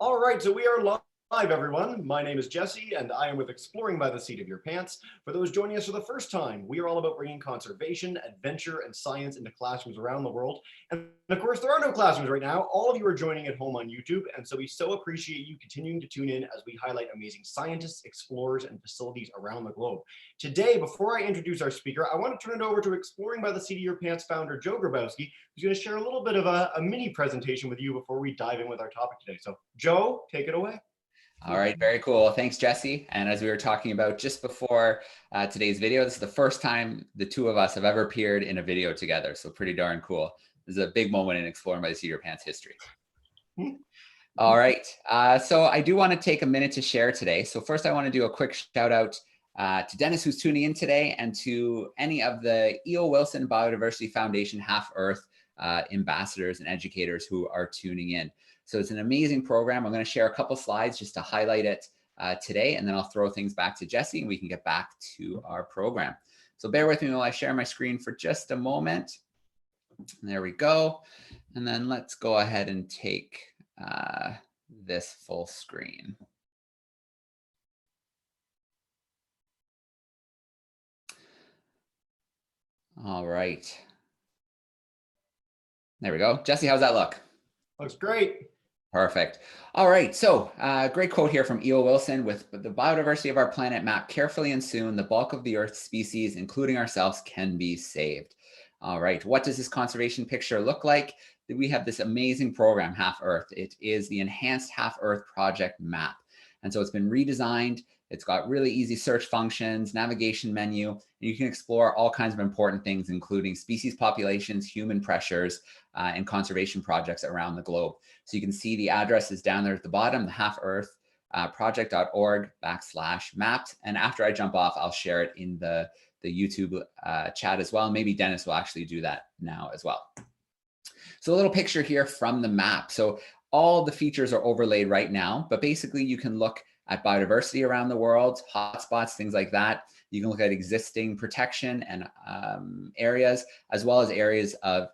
All right, so we are live, everyone. My name is Jesse, and I am with Exploring by the Seat of Your Pants. For those joining us for the first time, we are all about bringing conservation, adventure, and science into classrooms around the world. And of course, there are no classrooms right now. All of you are joining at home on YouTube, and so we so appreciate you continuing to tune in as we highlight amazing scientists, explorers, and facilities around the globe. Today, before I introduce our speaker, I want to turn it over to Exploring by the Seat of Your Pants founder, Joe Grabowski, who's going to share a little bit of a mini presentation with you before we dive in with our topic today. So Joe, take it away. All right, very cool. Thanks, Jesse. And as we were talking about just before today's video, this is the first time the two of us have ever appeared in a video together. So pretty darn cool. This is a big moment in Exploring by the Seat of Your Pants history. All right, so I do want to take a minute to share today. So first I want to do a quick shout out to Dennis, who's tuning in today, and to any of the E.O. Wilson Biodiversity Foundation Half Earth ambassadors and educators who are tuning in. So it's an amazing program. I'm going to share a couple slides just to highlight it today, and then I'll throw things back to Jesse and we can get back to our program. So bear with me while I share my screen for just a moment. There we go. And then let's go ahead and take this full screen. All right. There we go. Jesse, how's that look? Looks great. Perfect. All right. So great quote here from E.O. Wilson: with the biodiversity of our planet mapped carefully and soon, the bulk of the Earth's species, including ourselves, can be saved. All right. What does this conservation picture look like? We have this amazing program, Half Earth. It is the Enhanced Half Earth Project Map. And so it's been redesigned. It's got really easy search functions, navigation menu, and you can explore all kinds of important things, including species populations, human pressures, and conservation projects around the globe. So you can see the address is down there at the bottom, the Half Earth project.org/mapped. And after I jump off, I'll share it in the YouTube chat as well. Maybe Dennis will actually do that now as well. So a little picture here from the map. So all the features are overlaid right now, but basically you can look at biodiversity around the world, hotspots, things like that. You can look at existing protection and areas, as well as areas of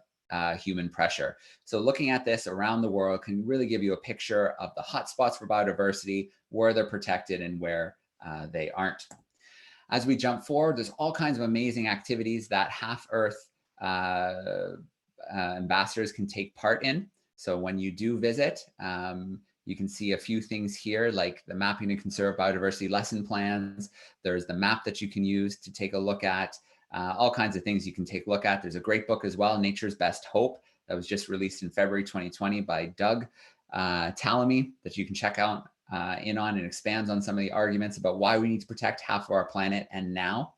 human pressure. So looking at this around the world can really give you a picture of the hotspots for biodiversity, where they're protected and where they aren't. As we jump forward, there's all kinds of amazing activities that Half Earth ambassadors can take part in. So when you do visit, you can see a few things here, like the Mapping to Conserve Biodiversity lesson plans. There's the map that you can use to take a look at, all kinds of things you can take a look at. There's a great book as well, Nature's Best Hope, that was just released in February 2020 by Doug Tallamy, that you can check out in on, and expands on some of the arguments about why we need to protect half of our planet and now.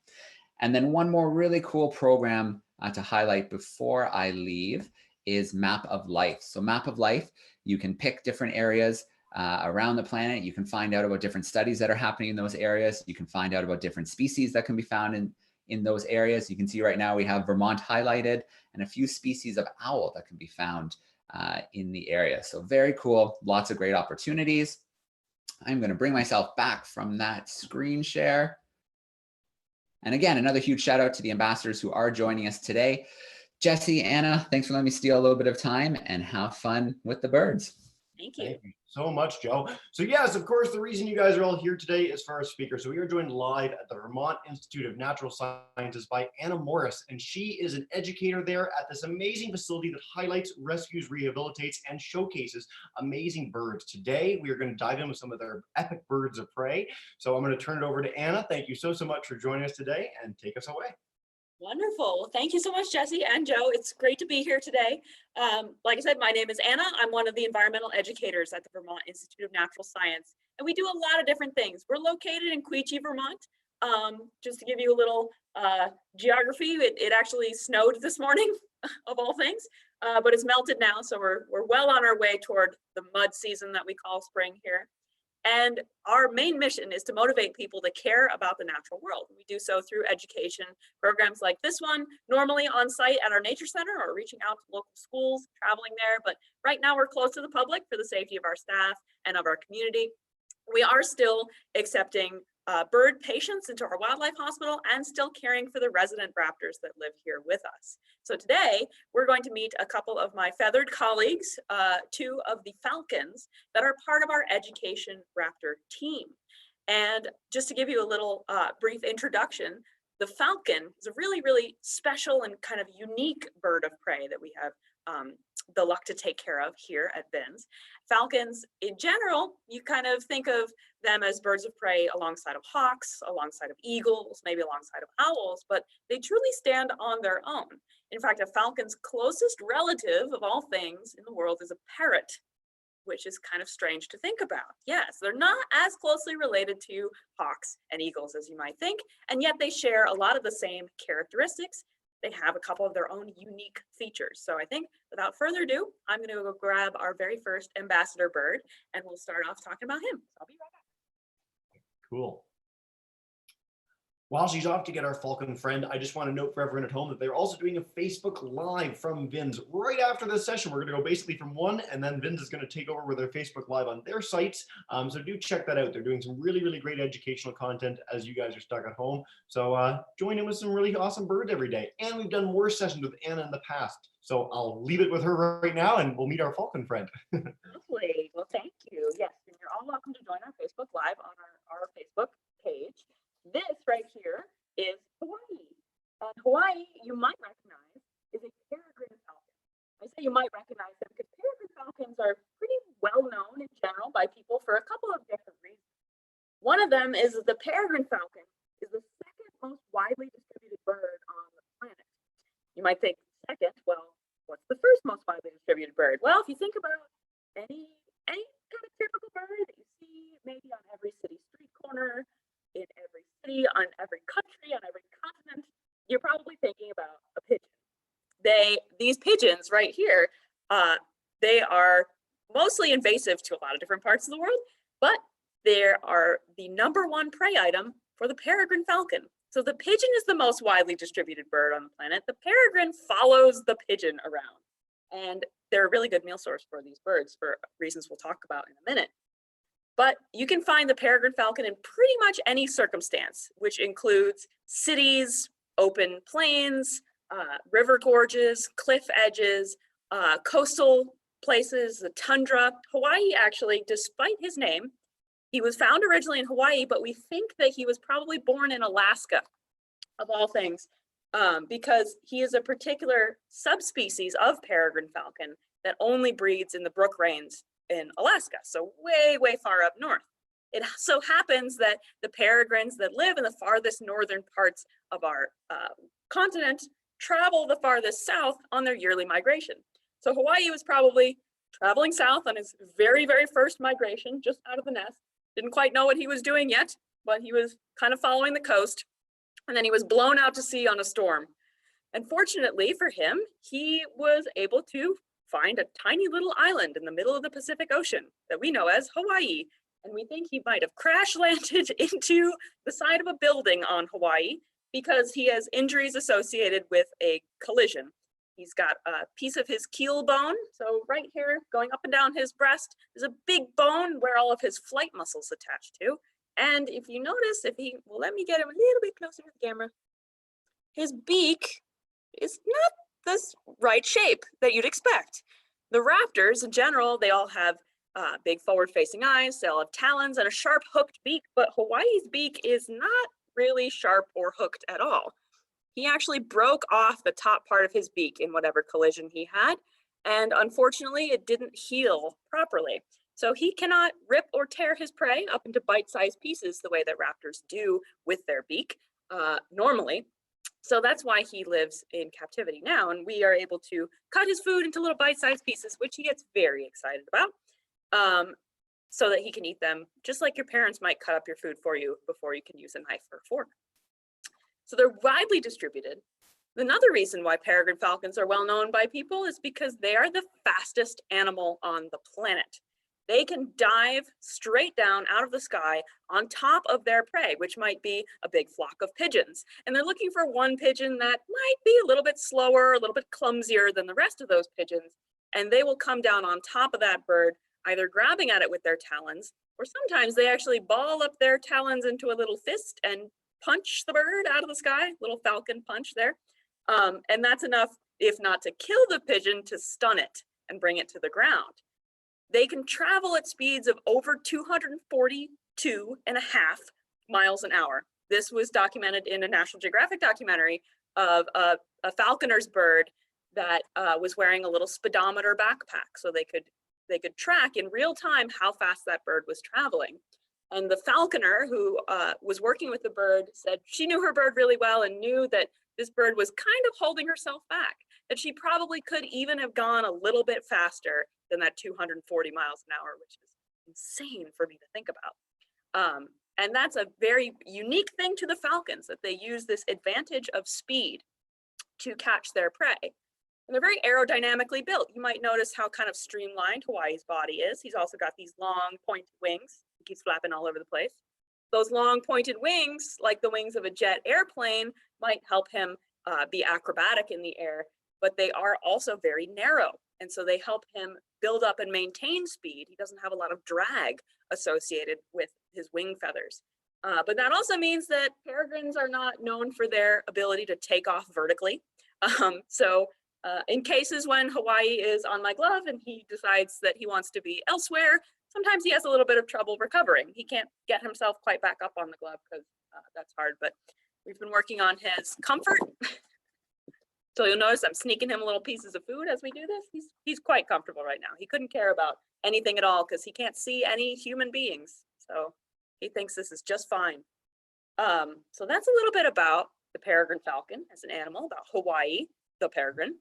And then one more really cool program to highlight before I leave is Map of Life. So Map of Life, you can pick different areas around the planet. You can find out about different studies that are happening in those areas. You can find out about different species that can be found in those areas. You can see right now we have Vermont highlighted, and a few species of owl that can be found in the area. So very cool, lots of great opportunities. I'm going to bring myself back from that screen share. And again, another huge shout out to the ambassadors who are joining us today. Jesse, Anna, thanks for letting me steal a little bit of time, and have fun with the birds. Thank you. Thank you so much, Joe. So yes, of course, the reason you guys are all here today is for our speaker. So we are joined live at the Vermont Institute of Natural Sciences by Anna Morris, and she is an educator there at this amazing facility that highlights, rescues, rehabilitates, and showcases amazing birds. Today, we are going to dive in with some of their epic birds of prey. So I'm going to turn it over to Anna. Thank you so much for joining us today, and take us away. Wonderful. Well, thank you so much, Jesse and Joe. It's great to be here today. Like I said, my name is Anna. I'm one of the environmental educators at the Vermont Institute of Natural Science, and we do a lot of different things. We're located in Quechee, Vermont. Just to give you a little geography, it actually snowed this morning, of all things, but it's melted now, so we're well on our way toward the mud season that we call spring here. And our main mission is to motivate people to care about the natural world. We do so through education programs like this one, normally on site at our nature center or reaching out to local schools, traveling there. But right now we're close to the public for the safety of our staff and of our community. We are still accepting bird patients into our wildlife hospital and still caring for the resident raptors that live here with us. So today we're going to meet a couple of my feathered colleagues, two of the falcons that are part of our education raptor team. And just to give you a little brief introduction, the falcon is a really, really special and kind of unique bird of prey that we have the luck to take care of here at VINS. Falcons in general, you kind of think of them as birds of prey alongside of hawks, alongside of eagles, maybe alongside of owls, but they truly stand on their own. In fact, a falcon's closest relative of all things in the world is a parrot, which is kind of strange to think about. Yes, they're not as closely related to hawks and eagles as you might think, and yet they share a lot of the same characteristics. They have a couple of their own unique features. So I think without further ado, I'm going to go grab our very first ambassador bird and we'll start off talking about him. So I'll be right back. Cool. While she's off to get our falcon friend, I just want to note for everyone at home that they're also doing a Facebook Live from VINS right after this session. We're going to go basically from one, and then VINS is going to take over with their Facebook Live on their sites. So do check that out. They're doing some really, really great educational content as you guys are stuck at home. So join in with some really awesome birds every day. And we've done more sessions with Anna in the past. So I'll leave it with her right now, and we'll meet our falcon friend. Lovely. Well, thank you. Yes, and you're all welcome to join our Facebook Live on our Facebook page. This right here is Hawaii. And Hawaii, you might recognize, is a peregrine falcon. I say you might recognize them because peregrine falcons are pretty well known in general by people for a couple of different reasons. One of them is that the peregrine falcon is the second most widely distributed bird on the planet. You might think, second, well, what's the first most widely distributed bird? Well, if you think about any kind of typical bird that you see maybe on every city street corner, in every city, on every country, on every continent, you're probably thinking about a pigeon. These pigeons right here, they are mostly invasive to a lot of different parts of the world, but they are the #1 prey item for the peregrine falcon. So the pigeon is the most widely distributed bird on the planet. The peregrine follows the pigeon around, and they're a really good meal source for these birds for reasons we'll talk about in a minute. But you can find the peregrine falcon in pretty much any circumstance, which includes cities, open plains, river gorges, cliff edges, coastal places, the tundra. Hawaii actually, despite his name, he was found originally in Hawaii, but we think that he was probably born in Alaska, of all things, because he is a particular subspecies of peregrine falcon that only breeds in the Brook Range in Alaska, so way, way far up north. It so happens that the peregrines that live in the farthest northern parts of our continent travel the farthest south on their yearly migration. So Hawaii was probably traveling south on his very, very first migration, just out of the nest. Didn't quite know what he was doing yet, but he was kind of following the coast. And then he was blown out to sea on a storm. And fortunately for him, he was able to find a tiny little island in the middle of the Pacific Ocean that we know as Hawaii. And we think he might have crash landed into the side of a building on Hawaii because he has injuries associated with a collision. He's got a piece of his keel bone. So right here, going up and down his breast, is a big bone where all of his flight muscles attach to. And if you notice, if he will let me get him a little bit closer to the camera, his beak is not this right shape that you'd expect. The raptors in general, they all have big forward-facing eyes, they all have talons and a sharp hooked beak, but Hawaii's beak is not really sharp or hooked at all. He actually broke off the top part of his beak in whatever collision he had, and unfortunately it didn't heal properly. So he cannot rip or tear his prey up into bite-sized pieces the way that raptors do with their beak normally. So that's why he lives in captivity now, and we are able to cut his food into little bite-sized pieces, which he gets very excited about, so that he can eat them, just like your parents might cut up your food for you before you can use a knife or a fork. So they're widely distributed. Another reason why peregrine falcons are well known by people is because they are the fastest animal on the planet. They can dive straight down out of the sky on top of their prey, which might be a big flock of pigeons. And they're looking for one pigeon that might be a little bit slower, a little bit clumsier than the rest of those pigeons. And they will come down on top of that bird either grabbing at it with their talons, or sometimes they actually ball up their talons into a little fist and punch the bird out of the sky, little falcon punch there. And that's enough, if not to kill the pigeon, to stun it and bring it to the ground. They can travel at speeds of over 242.5 miles an hour. This was documented in a National Geographic documentary of a falconer's bird that was wearing a little speedometer backpack, so they could track in real time how fast that bird was traveling. And the falconer who was working with the bird said she knew her bird really well and knew that this bird was kind of holding herself back, that she probably could even have gone a little bit faster than that 240 miles an hour, which is insane for me to think about. And that's a very unique thing to the falcons, that they use this advantage of speed to catch their prey. And they're very aerodynamically built. You might notice how kind of streamlined Hawaii's body is. He's also got these long pointed wings. He keeps flapping all over the place. Those long pointed wings, like the wings of a jet airplane, might help him be acrobatic in the air, but they are also very narrow. And so they help him build up and maintain speed. He doesn't have a lot of drag associated with his wing feathers. But that also means that peregrines are not known for their ability to take off vertically. In cases when Hawaii is on my glove and he decides that he wants to be elsewhere, sometimes he has a little bit of trouble recovering. He can't get himself quite back up on the glove because that's hard, but we've been working on his comfort. So you'll notice I'm sneaking him little pieces of food as we do this. He's quite comfortable right now. He couldn't care about anything at all because he can't see any human beings. So he thinks this is just fine. So that's a little bit about the peregrine falcon as an animal, about Hawaii, the peregrine.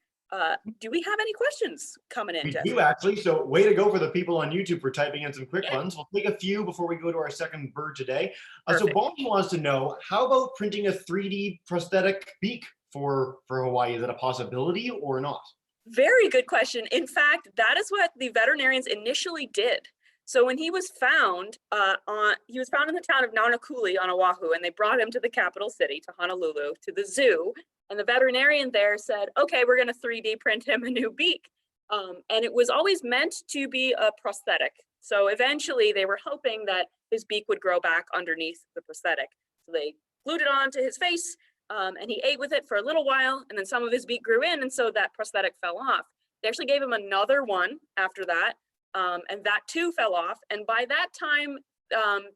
Do we have any questions coming in, Jesse? We do actually, so way to go for the people on YouTube for typing in some quick ones. We'll take a few before we go to our second bird today. So Bonnie wants to know, how about printing a 3D prosthetic beak for Hawaii? Is that a possibility or not? Very good question. In fact, that is what the veterinarians initially did. So when he was found, in the town of Nanakuli on Oahu, and they brought him to the capital city, to Honolulu, to the zoo. And the veterinarian there said, okay, we're going to 3D print him a new beak. And it was always meant to be a prosthetic. So eventually they were hoping that his beak would grow back underneath the prosthetic. So they glued it onto his face, and he ate with it for a little while, and then some of his beak grew in, and so that prosthetic fell off. They actually gave him another one after that, and that too fell off. And by that time,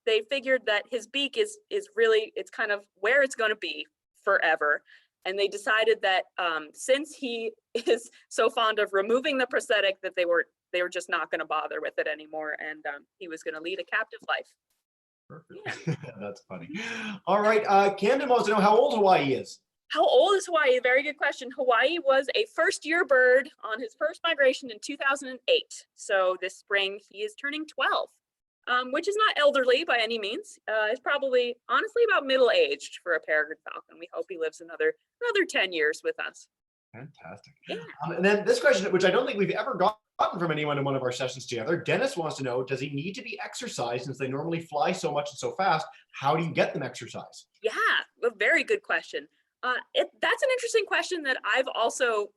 they figured that his beak is really, it's kind of where it's going to be forever. And they decided that since he is so fond of removing the prosthetic, that they were just not going to bother with it anymore, and he was going to lead a captive life. Perfect. Yeah. That's funny. All right, Camden wants to know how old Hawaii is. How old is Hawaii? Very good question. Hawaii was a first-year bird on his first migration in 2008. So this spring he is turning 12. Which is not elderly by any means. It's probably, honestly, about middle-aged for a peregrine falcon. We hope he lives another 10 years with us. Fantastic. Yeah. And then this question, which I don't think we've ever gotten from anyone in one of our sessions together, Dennis wants to know, does he need to be exercised since they normally fly so much and so fast? How do you get them exercise? Yeah, a very good question. That's an interesting question that I've also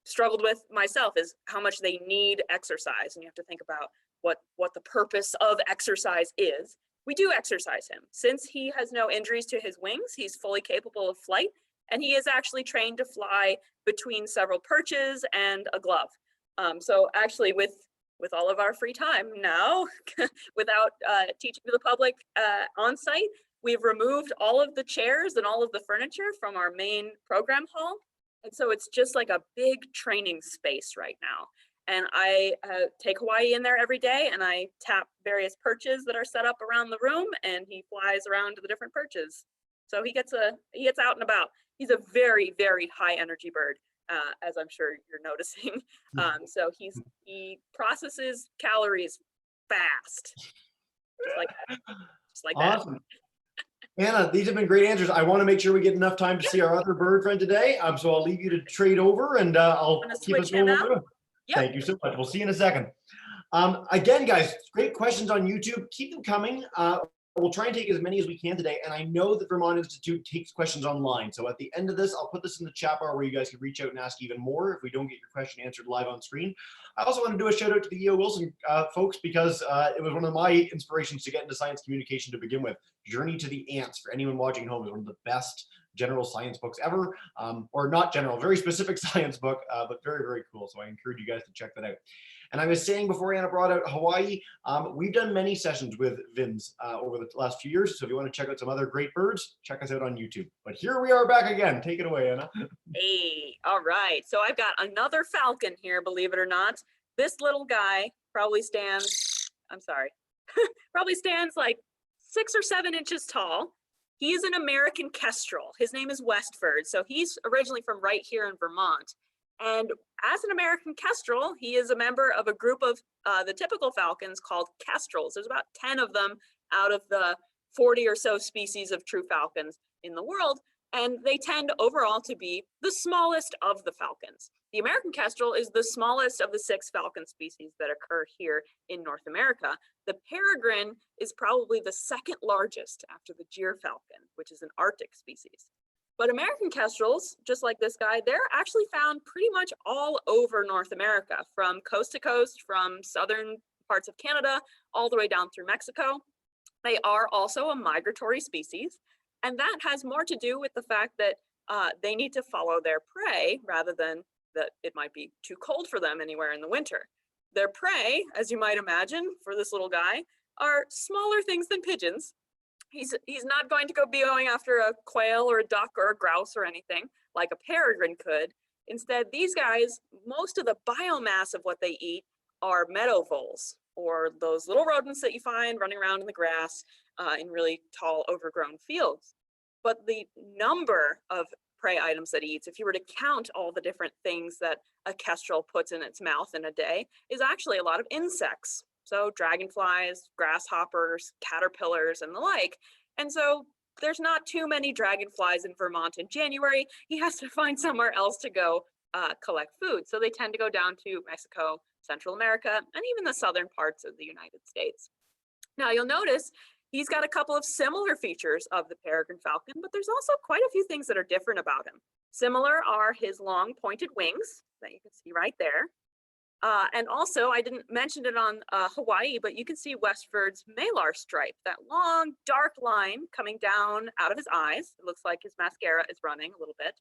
struggled with myself, is how much they need exercise. And you have to think about what the purpose of exercise is. We do exercise him. Since he has no injuries to his wings, he's fully capable of flight, and he is actually trained to fly between several perches and a glove. So actually with all of our free time now, without teaching to the public on site, we've removed all of the chairs and all of the furniture from our main program hall. And so it's just like a big training space right now. And I take Hawaii in there every day, and I tap various perches that are set up around the room, and he flies around to the different perches. So he gets out and about. He's a very, very high energy bird, as I'm sure you're noticing. So he processes calories fast, just like Awesome. Anna, these have been great answers. I want to make sure we get enough time to see our other bird friend today. So I'll leave you to trade over, and I'll keep us going. Yep. Thank you so much. We'll see you in a second. Again, guys, great questions on YouTube. Keep them coming. We'll try and take as many as we can today. And I know that Vermont Institute takes questions online. So at the end of this, I'll put this in the chat bar where you guys can reach out and ask even more if we don't get your question answered live on screen. I also want to do a shout out to the E.O. Wilson folks, because it was one of my inspirations to get into science communication to begin with. Journey to the Ants, for anyone watching at home, is one of the best general science books ever, or not general, very specific science book, but very, very cool. So I encourage you guys to check that out. And I was saying before Anna brought out Hawaii, we've done many sessions with VINs over the last few years. So if you want to check out some other great birds, check us out on YouTube. But here we are back again. Take it away, Anna. Hey, all right. So I've got another falcon here, believe it or not. This little guy probably stands, I'm sorry, probably stands like 6 or 7 inches tall. He is an American Kestrel. His name is Westford. So he's originally from right here in Vermont. And as an American Kestrel, he is a member of a group of the typical falcons called Kestrels. There's about 10 of them out of the 40 or so species of true falcons in the world. And they tend overall to be the smallest of the falcons. The American Kestrel is the smallest of the 6 falcon species that occur here in North America. The peregrine is probably the second largest after the gyrfalcon, which is an Arctic species. But American kestrels, just like this guy, they're actually found pretty much all over North America, from coast to coast, from southern parts of Canada, all the way down through Mexico. They are also a migratory species, and that has more to do with the fact that they need to follow their prey rather than that it might be too cold for them anywhere in the winter. Their prey, as you might imagine, for this little guy, are smaller things than pigeons. He's not going to be going after a quail or a duck or a grouse or anything like a peregrine could. Instead, these guys, most of the biomass of what they eat are meadow voles, or those little rodents that you find running around in the grass in really tall overgrown fields. But the number of prey items that he eats, if you were to count all the different things that a kestrel puts in its mouth in a day, is actually a lot of insects. So dragonflies, grasshoppers, caterpillars, and the like. And so there's not too many dragonflies in Vermont in January. He has to find somewhere else to go collect food. So they tend to go down to Mexico, Central America, and even the southern parts of the United States. Now you'll notice he's got a couple of similar features of the peregrine falcon, but there's also quite a few things that are different about him. Similar are his long pointed wings that you can see right there. And also, I didn't mention it on Hawaii, but you can see Westford's malar stripe, that long dark line coming down out of his eyes. It looks like his mascara is running a little bit.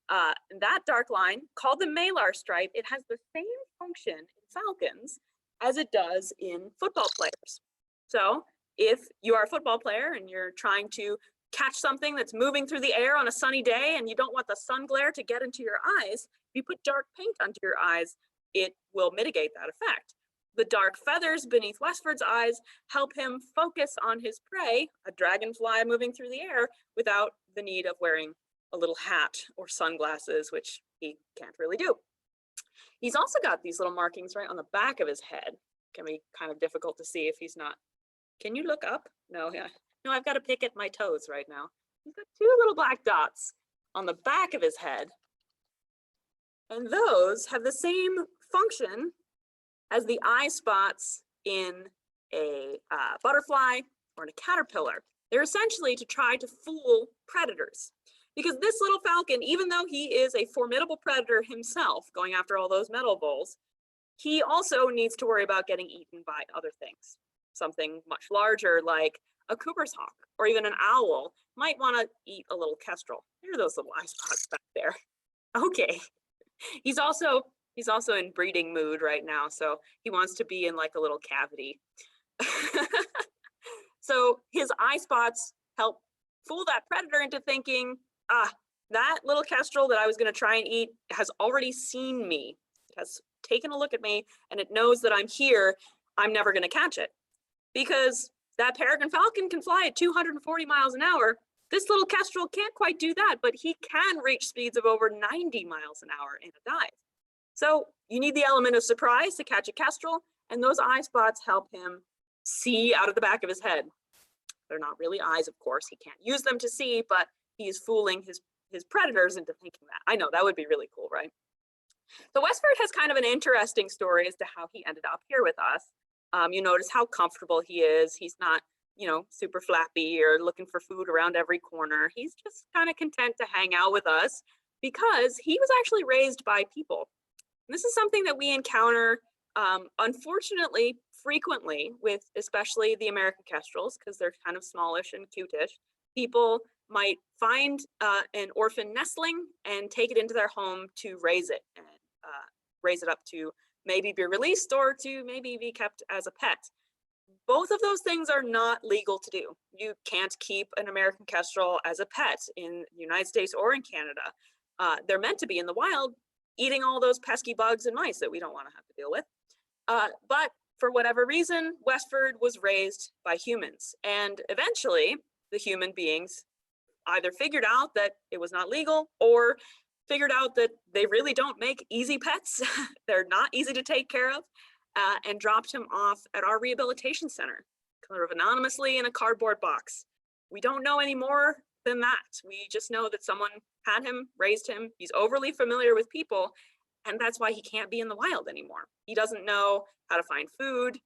And that dark line, called the malar stripe, it has the same function in falcons as it does in football players. So if you are a football player and you're trying to catch something that's moving through the air on a sunny day and you don't want the sun glare to get into your eyes, if you put dark paint under your eyes, it will mitigate that effect. The dark feathers beneath Westford's eyes help him focus on his prey, a dragonfly moving through the air, without the need of wearing a little hat or sunglasses, which he can't really do. He's also got these little markings right on the back of his head. Can be kind of difficult to see if he's not. Can you look up? No, yeah. No, I've got to pick at my toes right now. He's got 2 little black dots on the back of his head. And those have the same function as the eye spots in a butterfly or in a caterpillar. They're essentially to try to fool predators. Because this little falcon, even though he is a formidable predator himself, going after all those meadow voles, he also needs to worry about getting eaten by other things. Something much larger like a Cooper's hawk or even an owl might want to eat a little kestrel. There are those little eye spots back there. Okay. He's also in breeding mood right now, so he wants to be in like a little cavity. So his eye spots help fool that predator into thinking, that little kestrel that I was going to try and eat has already seen me. It has taken a look at me and it knows that I'm here. I'm never going to catch it. Because that peregrine falcon can fly at 240 miles an hour. This little kestrel can't quite do that, but he can reach speeds of over 90 miles an hour in a dive. So you need the element of surprise to catch a kestrel, and those eye spots help him see out of the back of his head. They're not really eyes, of course. He can't use them to see, but he's fooling his predators into thinking that. I know, that would be really cool, right? So Westford has kind of an interesting story as to how he ended up here with us. You notice how comfortable he is. He's not you know, super flappy or looking for food around every corner. He's just kind of content to hang out with us because he was actually raised by people. And this is something that we encounter, unfortunately, frequently with especially the American kestrels, because they're kind of smallish and cutish. People might find an orphan nestling and take it into their home to raise it and raise it up to maybe be released or to maybe be kept as a pet. Both of those things are not legal to do. You can't keep an American kestrel as a pet in the United States or in Canada. They're meant to be in the wild, eating all those pesky bugs and mice that we don't want to have to deal with. But for whatever reason, Westford was raised by humans. And eventually, the human beings either figured out that it was not legal or figured out that they really don't make easy pets. They're not easy to take care of. And dropped him off at our rehabilitation center, kind of anonymously in a cardboard box. We don't know any more than that. We just know that someone had him, raised him. He's overly familiar with people, and that's why he can't be in the wild anymore. He doesn't know how to find food.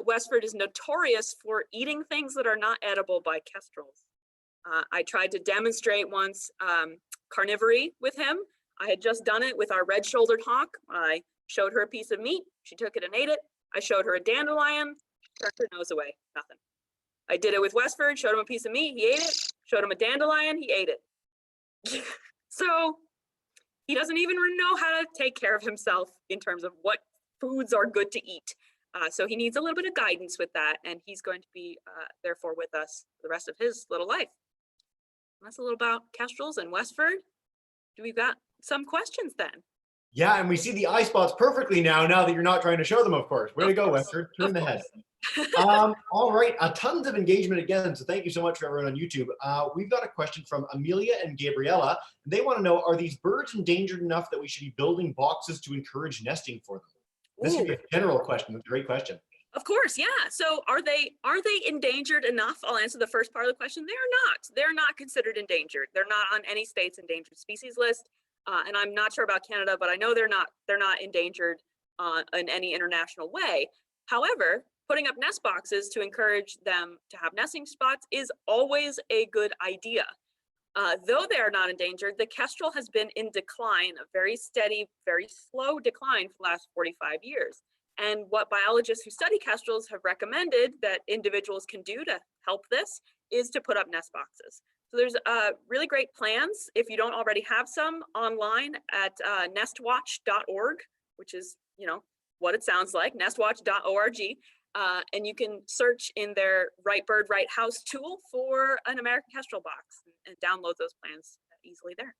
Westford is notorious for eating things that are not edible by kestrels. I tried to demonstrate once carnivory with him. I had just done it with our red-shouldered hawk. I showed her a piece of meat, she took it and ate it. I showed her a dandelion, turned her nose away, nothing. I did it with Westford, showed him a piece of meat, he ate it. Showed him a dandelion, he ate it. So he doesn't even know how to take care of himself in terms of what foods are good to eat. So he needs a little bit of guidance with that, and he's going to be therefore with us the rest of his little life. And that's a little about kestrels and Westford. Do we got some questions then? Yeah, and we see the eye spots perfectly now that you're not trying to show them, of course. Way to go, Westford. Turn the head. All right, tons of engagement again, so thank you so much for everyone on YouTube. We've got a question from Amelia and Gabriella. They want to know, are these birds endangered enough that we should be building boxes to encourage nesting for them? This would be a general question. That's a great question. Of course, yeah. So are they endangered enough? I'll answer the first part of the question. They're not. They're not considered endangered. They're not on any state's endangered species list. And I'm not sure about Canada, but I know they're not endangered in any international way. However, putting up nest boxes to encourage them to have nesting spots is always a good idea. Though they are not endangered, the kestrel has been in decline, a very steady, very slow decline for the last 45 years. And what biologists who study kestrels have recommended that individuals can do to help this is to put up nest boxes. So there's really great plans, if you don't already have some, online at nestwatch.org, which is, you know, what it sounds like, nestwatch.org. And you can search in their Right Bird, Right House tool for an American kestrel box and download those plans easily there.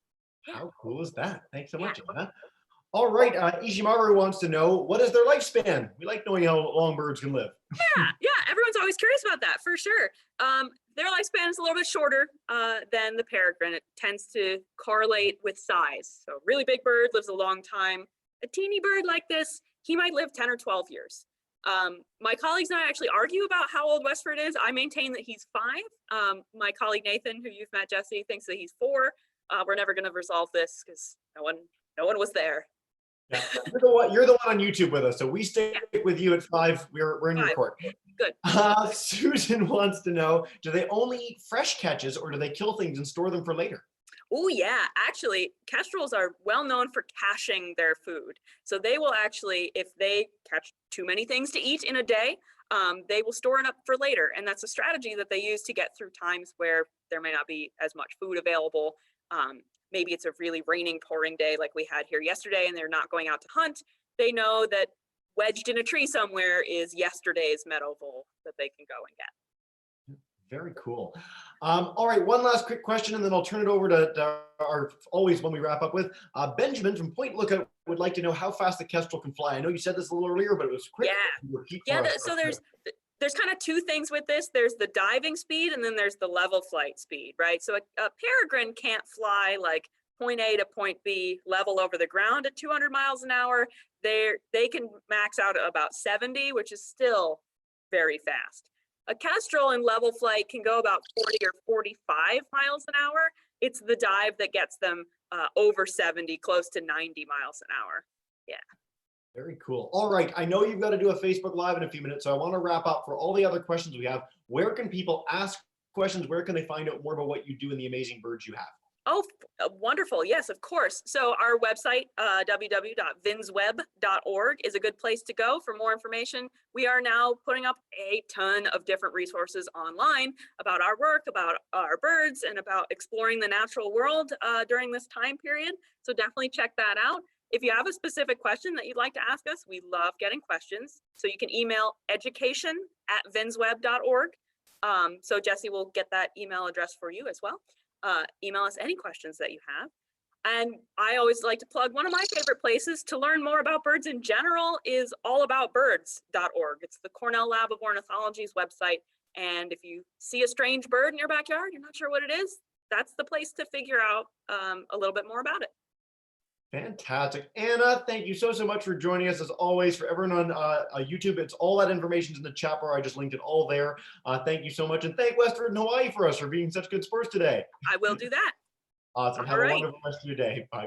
Yeah. How cool is that? Thanks so much, Anna. All right, Ishimaru wants to know, what is their lifespan? We like knowing how long birds can live. Yeah, everyone's always curious about that, for sure. Their lifespan is a little bit shorter than the peregrine. It tends to correlate with size. So a really big bird lives a long time. A teeny bird like this, he might live 10 or 12 years. My colleagues and I actually argue about how old Westford is. I maintain that he's 5. My colleague Nathan, who you've met, Jesse, thinks that he's 4. We're never going to resolve this because no one was there. Yeah. You're the one on YouTube with us, so we stay with you at 5. We're in your court. Good. Susan wants to know, do they only eat fresh catches, or do they kill things and store them for later? Oh yeah, actually, kestrels are well known for caching their food. So they will actually, if they catch too many things to eat in a day, they will store it up for later. And that's a strategy that they use to get through times where there may not be as much food available. Maybe it's a really raining, pouring day like we had here yesterday, and they're not going out to hunt. They know that wedged in a tree somewhere is yesterday's meadow vole that they can go and get. Very cool. All right, one last quick question, and then I'll turn it over to our always one we wrap up with. Benjamin from Point Lookout would like to know how fast the kestrel can fly. I know you said this a little earlier, but it was quick. Yeah. So there's kind of 2 things with this. There's the diving speed, and then there's the level flight speed, right? So a peregrine can't fly like point A to point B level over the ground at 200 miles an hour. They can max out at about 70, which is still very fast. A kestrel in level flight can go about 40 or 45 miles an hour. It's the dive that gets them over 70, close to 90 miles an hour. Yeah. Very cool. All right. I know you've got to do a Facebook Live in a few minutes, so I want to wrap up. For all the other questions we have, where can people ask questions? Where can they find out more about what you do and the amazing birds you have? Oh, wonderful. Yes, of course. So our website, www.vinsweb.org, is a good place to go for more information. We are now putting up a ton of different resources online about our work, about our birds, and about exploring the natural world during this time period. So definitely check that out. If you have a specific question that you'd like to ask us, we love getting questions. So you can email education@vinsweb.org. So Jesse will get that email address for you as well. Email us any questions that you have. And I always like to plug one of my favorite places to learn more about birds in general is allaboutbirds.org. It's the Cornell Lab of Ornithology's website. And if you see a strange bird in your backyard, you're not sure what it is, that's the place to figure out a little bit more about it. Fantastic. Anna, thank you so much for joining us. As always, for everyone on YouTube, it's all that information in the chat bar. I just linked it all there. Thank you so much. And thank Westford and Hawaii for us for being such good sports today. I will do that. Awesome. All Have right. a wonderful rest of your day. Bye.